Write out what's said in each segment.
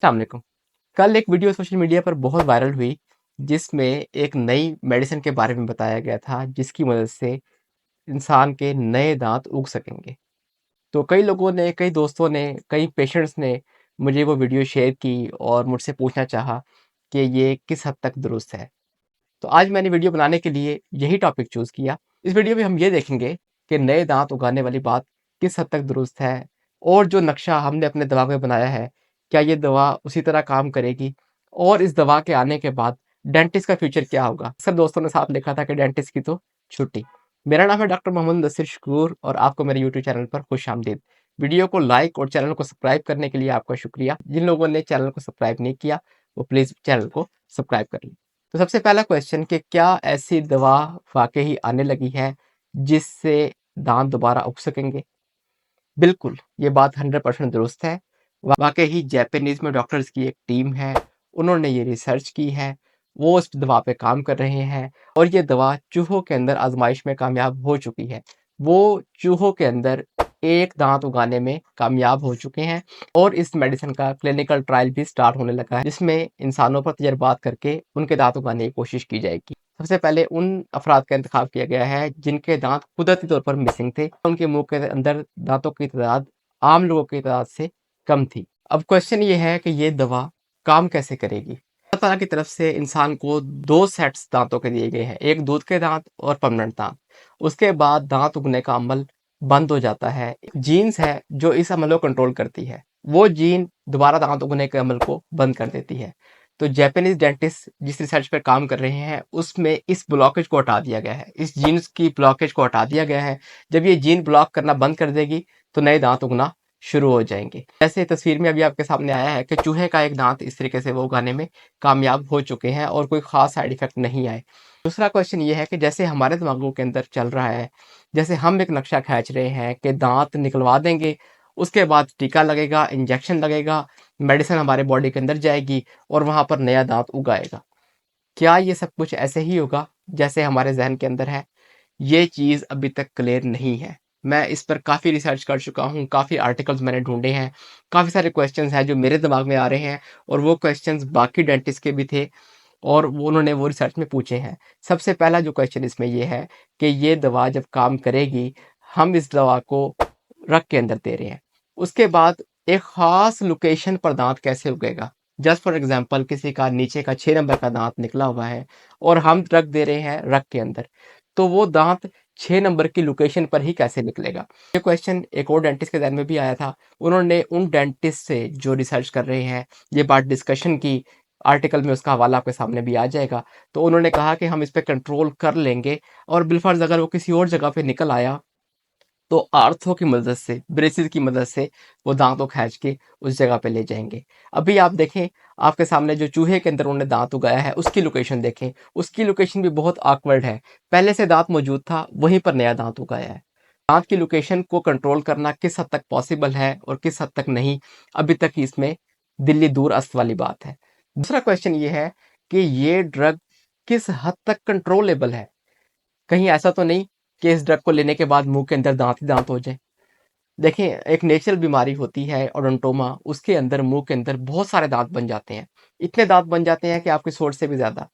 अस्सलाम वालेकुम। कल एक वीडियो सोशल मीडिया पर बहुत वायरल हुई, जिसमें एक नई मेडिसिन के बारे में बताया गया था, जिसकी मदद से इंसान के नए दांत उग सकेंगे। तो कई लोगों ने, कई दोस्तों ने, कई पेशेंट्स ने मुझे वो वीडियो शेयर की और मुझसे पूछना चाहा कि ये किस हद तक दुरुस्त है। तो आज मैंने वीडियो बनाने के लिए यही टॉपिक चूज़ किया। इस वीडियो में हम ये देखेंगे कि नए दांत उगाने वाली बात किस हद तक दुरुस्त है और जो नक्शा हमने अपने दिमाग में बनाया है, क्या ये दवा उसी तरह काम करेगी और इस दवा के आने के बाद डेंटिस्ट का फ्यूचर क्या होगा। अक्सर दोस्तों ने साथ लिखा था कि डेंटिस्ट की तो छुट्टी। मेरा नाम है डॉक्टर मोहम्मद मुदस्सिर शकूर और आपको मेरे यूट्यूब चैनल पर खुशामदीद। वीडियो को लाइक और चैनल को सब्सक्राइब करने के लिए आपका शुक्रिया। जिन लोगों ने चैनल को सब्सक्राइब नहीं किया, वो प्लीज़ चैनल को सब्सक्राइब कर लें। तो सबसे पहला क्वेश्चन कि क्या ऐसी दवा वाक़ई ही आने लगी है, जिससे दाँत दोबारा उग सकेंगे? बिल्कुल, ये बात 100% दुरुस्त है। वाक़ई ही जापानीज़ में डॉक्टर्स की एक टीम है, उन्होंने ये रिसर्च की है, वो उस दवा पे काम कर रहे हैं और ये दवा चूहों के अंदर आज़माइश में कामयाब हो चुकी है। वो चूहों के अंदर एक दाँत उगाने में कामयाब हो चुके हैं और इस मेडिसिन का क्लिनिकल ट्रायल भी स्टार्ट होने लगा है, जिसमें इंसानों पर तजर्बात करके उनके दाँत उगाने की कोशिश की जाएगी। सबसे पहले उन अफ़राद का इंतखाब किया गया है जिनके दाँत कुदरती तौर पर मिसिंग थे। उनके मुँह के अंदर दाँतों की तादाद आम लोगों की तादाद से कम थी। अब क्वेश्चन ये है कि ये दवा काम कैसे करेगी? अल्लाह ताला की तरफ से इंसान को 2 सेट्स दाँतों के दिए गए हैं, एक दूध के दाँत और परमानेंट दाँत। उसके बाद दाँत उगने का अमल बंद हो जाता है। जीन्स है जो इस अमल को कंट्रोल करती है, वो जीन दोबारा दाँत उगने के अमल को बंद कर देती है। तो जापानीज़ डेंटिस्ट जिस रिसर्च पे काम कर रहे हैं, उसमें इस ब्लॉकेज को हटा दिया गया है। इस जीन्स की ब्लॉकेज को हटा दिया गया है। जब ये जीन ब्लॉक करना बंद कर देगी, तो नए दाँत उगना शुरू हो जाएँगे। जैसे तस्वीर में अभी आपके सामने आया है कि चूहे का एक दाँत इस तरीके से वो उगाने में कामयाब हो चुके हैं और कोई ख़ास साइड इफ़ेक्ट नहीं आए। दूसरा क्वेश्चन ये है कि जैसे हमारे दिमागों के अंदर चल रहा है, जैसे हम एक नक्शा खींच रहे हैं कि दाँत निकलवा देंगे, उसके बाद टीका लगेगा, इंजेक्शन लगेगा, मेडिसिन हमारे बॉडी के अंदर जाएगी और वहाँ पर नया दाँत उग आएगा। क्या ये सब कुछ ऐसे ही होगा जैसे हमारे ज़हन के अंदर है? ये चीज़ अभी तक क्लियर नहीं है। मैं इस पर काफ़ी रिसर्च कर चुका हूँ, काफ़ी आर्टिकल्स मैंने ढूँढे हैं, काफ़ी सारे क्वेश्चंस हैं जो मेरे दिमाग में आ रहे हैं और वो क्वेश्चंस बाकी डेंटिस्ट के भी थे और वो उन्होंने वो रिसर्च में पूछे हैं। सबसे पहला जो क्वेश्चन इसमें ये है कि ये दवा जब काम करेगी, हम इस दवा को रग के अंदर दे रहे हैं। उसके बाद एक ख़ास लोकेशन पर दाँत कैसे उगेगा? जस्ट फॉर एग्ज़ाम्पल किसी का नीचे का 6 नंबर का दाँत निकला हुआ है और हम रग दे रहे हैं रग के अंदर, तो वो दाँत 6 नंबर की लोकेशन पर ही कैसे निकलेगा? ये क्वेश्चन एक और डेंटिस्ट के ज़हन में भी आया था। उन्होंने उन डेंटिस्ट से जो रिसर्च कर रहे हैं, ये बात डिस्कशन की, आर्टिकल में उसका हवाला आपके सामने भी आ जाएगा। तो उन्होंने कहा कि हम इस पे कंट्रोल कर लेंगे और बिलफ़र्ज़ अगर वो किसी और जगह पे निकल आया, तो आर्थो की मदद से, ब्रेसिज़ की मदद से वो दाँत को खींच के उस जगह पे ले जाएँगे। अभी आप देखें, आपके सामने जो चूहे के अंदर उन्होंने दाँत उगाया है, उसकी लोकेशन देखें, उसकी लोकेशन भी बहुत ऑकवर्ड है। पहले से दाँत मौजूद था, वहीं पर नया दाँत उगाया है। दाँत की लोकेशन को कंट्रोल करना किस हद तक पॉसिबल है और किस हद तक नहीं, अभी तक इसमें दिल्ली दूर अस्त वाली बात है। दूसरा क्वेश्चन ये है कि ये ड्रग किस हद तक कंट्रोलेबल है? कहीं ऐसा तो नहीं कि इस ड्रग को लेने के बाद मुँह के अंदर दाँत ही दाँत हो जाएँ? देखिए, एक नेचुरल बीमारी होती है ओडोंटोमा, उसके अंदर मुँह के अंदर बहुत सारे दाँत बन जाते हैं। इतने दाँत बन जाते हैं कि आपकी सोच से भी ज़्यादा।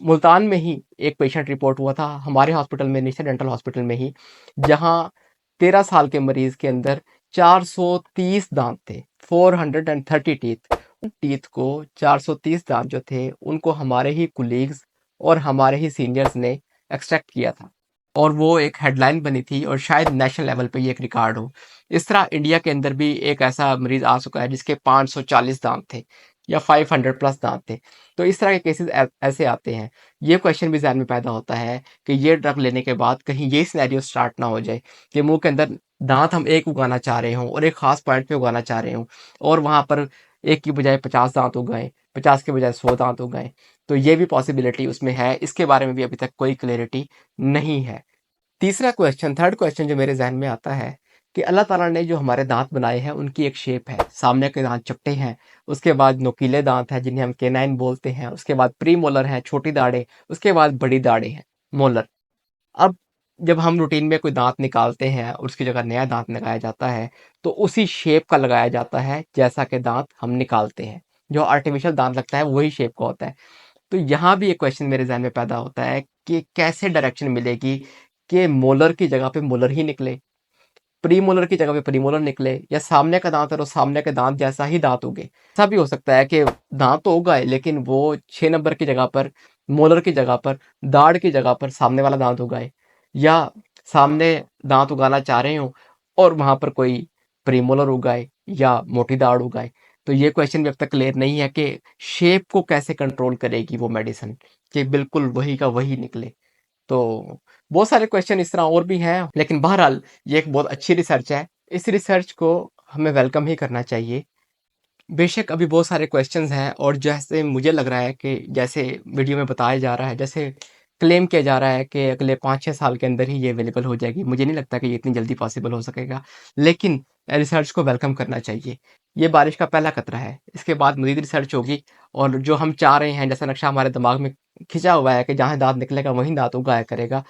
मुल्तान में ही एक पेशेंट रिपोर्ट हुआ था, हमारे हॉस्पिटल में, निशा डेंटल हॉस्पिटल में ही, जहाँ 13 साल के मरीज़ के अंदर 430 दाँत थे, 430 टीथ। उन टीथ को 430 दाँत जो थे, उनको हमारे ही कोलीग्स और हमारे ही सीनियर्स ने एक्सट्रैक्ट किया था। और वो एक हेडलाइन बनी थी और शायद नेशनल लेवल पे ये एक रिकॉर्ड हो। इस तरह इंडिया के अंदर भी एक ऐसा मरीज़ आ चुका है जिसके 540 दाँत थे या 500 प्लस दाँत थे। तो इस तरह के केसेस ऐसे आते हैं। ये क्वेश्चन भी ज़हन में पैदा होता है कि ये ड्रग लेने के बाद कहीं ये सिनेरियो स्टार्ट ना हो जाए कि मुँह के अंदर दाँत हम एक उगाना चाह रहे हों और एक ख़ास पॉइंट पे उगाना चाह रहे हों और वहाँ पर 1 की बजाय 50 दाँत उग गए, 50 के बजाय 100 दाँत उग गए। तो ये भी पॉसिबिलिटी उसमें है, इसके बारे में भी अभी तक कोई क्लैरिटी नहीं है। तीसरा क्वेश्चन, थर्ड क्वेश्चन जो मेरे ज़हन में आता है कि अल्लाह ताला ने जो हमारे दाँत बनाए हैं, उनकी एक शेप है। सामने के दाँत चपटे हैं, उसके बाद नुकीले दाँत हैं जिन्हें हम कैनाइन बोलते हैं, उसके बाद प्रीमोलर हैं, छोटी दाढ़ें, उसके बाद बड़ी दाढ़ें हैं, मोलर। अब जब हम रूटीन में कोई दांत निकालते हैं और उसकी जगह नया दांत लगाया जाता है, तो उसी शेप का लगाया जाता है जैसा कि दांत हम निकालते हैं। जो आर्टिफिशियल दांत लगता है वही शेप का होता है। तो यहाँ भी एक क्वेश्चन मेरे जहन में पैदा होता है कि कैसे डायरेक्शन मिलेगी कि मोलर की जगह पे मोलर ही निकले, प्रीमोलर की जगह पे प्रीमोलर निकले, या सामने का दांत है तो सामने के दांत जैसा ही दांत उगे। ऐसा भी हो सकता है कि दांत तो उगाए लेकिन वो 6 नंबर की जगह पर, मोलर की जगह पर, दाढ़ की जगह पर सामने वाला दांत उगाए, या सामने दांत उगाना चाह रहे हो और वहां पर कोई प्रीमोलर उगाए या मोटी दाढ़ उगाए। तो ये क्वेश्चन भी अब तक क्लियर नहीं है कि शेप को कैसे कंट्रोल करेगी वो मेडिसिन, कि बिल्कुल वही का वही निकले। तो बहुत सारे क्वेश्चन इस तरह और भी हैं, लेकिन बहरहाल ये एक बहुत अच्छी रिसर्च है। इस रिसर्च को हमें वेलकम ही करना चाहिए। बेशक अभी बहुत सारे क्वेश्चंस हैं, और जैसे मुझे लग रहा है कि जैसे वीडियो में बताया जा रहा है, जैसे क्लेम किया जा रहा है कि अगले 5-6 साल के अंदर ही ये अवेलेबल हो जाएगी, मुझे नहीं लगता कि ये इतनी जल्दी पॉसिबल हो सकेगा। लेकिन रिसर्च को वेलकम करना चाहिए। ये बारिश का पहला कतरा है, इसके बाद मज़ीद रिसर्च होगी, और जो हम चाह रहे हैं, जैसा नक्शा हमारे दिमाग में खिंचा हुआ है कि जहाँ दाँत निकलेगा वहीं दाँत उगाया करेगा,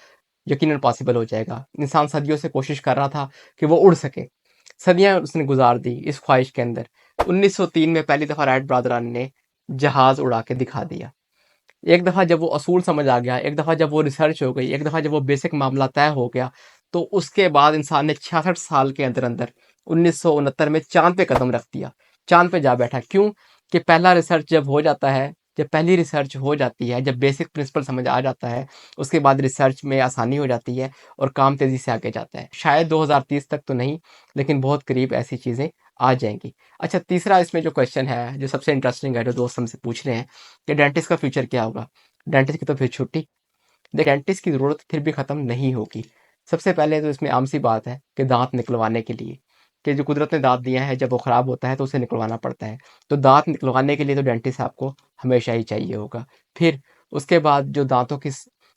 यकीनन पॉसिबल हो जाएगा। इंसान सदियों से कोशिश कर रहा था कि वो उड़ सके। सदियाँ उसने गुज़ार दी इस ख्वाहिश के अंदर। 1903 में पहली दफ़ा राइट ब्रदरान ने जहाज़ उड़ा के दिखा दिया। एक दफ़ा जब वो असूल समझ आ गया, एक दफ़ा जब वो रिसर्च हो गई, एक दफ़ा जब वो बेसिक मामला तय हो गया, तो उसके बाद इंसान ने 66 साल के अंदर 1969 में चाँद पे कदम रख दिया। चाँद पे जा बैठा। क्यों? कि पहला रिसर्च जब हो जाता है, जब पहली रिसर्च हो जाती है, जब बेसिक प्रिंसिपल समझ आ जाता है, उसके बाद रिसर्च में आसानी हो जाती है और काम तेज़ी से आगे जाता है। शायद 2030 तक तो नहीं, लेकिन बहुत करीब ऐसी चीज़ें आ जाएँगी। अच्छा, तीसरा इसमें जो क्वेश्चन है, जो सबसे इंटरेस्टिंग है, जो दोस्त हमसे पूछ रहे हैं कि डेंटिस्ट का फ्यूचर क्या होगा? डेंटिस्ट की तो फिर छुट्टी। देखिए, डेंटिस्ट की ज़रूरत फिर भी ख़त्म नहीं होगी। सबसे पहले तो इसमें आम सी बात है कि दाँत निकलवाने के लिए, कि जो कुदरत ने दाँत दिया है, जब वो ख़राब होता है तो उसे निकलवाना पड़ता है। तो दाँत निकलवाने के लिए तो डेंटिस्ट आपको हमेशा ही चाहिए होगा। फिर उसके बाद जो दाँतों के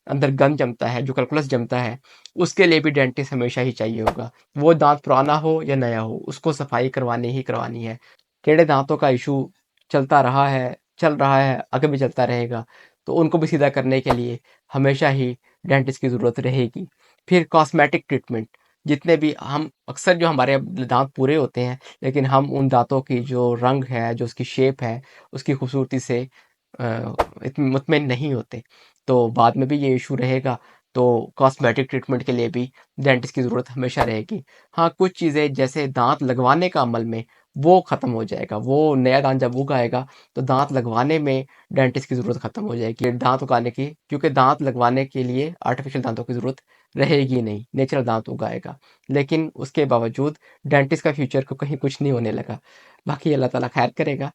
अंदर गंद जमता है, जो कैल्कुलस जमता है, उसके लिए भी डेंटिस्ट हमेशा ही चाहिए होगा। वो दाँत पुराना हो या नया हो, उसको सफाई करवानी ही करवानी है। टेढ़े दाँतों का इशू चलता रहा है, चल रहा है, आगे भी चलता रहेगा। तो उनको भी सीधा करने के लिए हमेशा ही डेंटिस्ट की ज़रूरत रहेगी। फिर कॉस्मेटिक ट्रीटमेंट, जितने भी हम अक्सर जो हमारे दाँत पूरे होते हैं, लेकिन हम उन दाँतों की जो रंग है, जो उसकी शेप है, उसकी खूबसूरती से इतने मुतमिन नहीं होते। तो बाद में भी ये इशू रहेगा, तो कॉस्मेटिक ट्रीटमेंट के लिए भी डेंटिस्ट की ज़रूरत हमेशा रहेगी। हाँ, कुछ चीज़ें जैसे दाँत लगवाने का अमल में वो ख़त्म हो जाएगा। वो नया दाँत जब उग आएगा, तो दाँत लगवाने में डेंटिस्ट की ज़रूरत ख़त्म हो जाएगी, दाँत उगाने की, क्योंकि दाँत लगवाने के लिए आर्टिफ़िशियल दाँतों की ज़रूरत रहेगी नहीं, नेचुरल दाँत उगाएगा। लेकिन उसके बावजूद डेंटिस्ट का फ्यूचर को कहीं कुछ नहीं होने लगा। बाकी अल्लाह ताला खैर करेगा।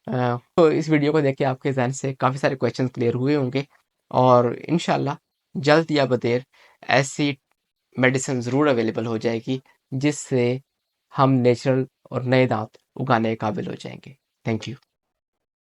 तो इस वीडियो को देख के आपके ज़हन से काफ़ी सारे क्वेश्चंस क्लियर हुए होंगे, और इंशाल्लाह जल्द या बदेर ऐसी मेडिसिन ज़रूर अवेलेबल हो जाएगी जिससे हम नेचुरल और नए दाँत उगाने के काबिल हो जाएँगे। Thank you.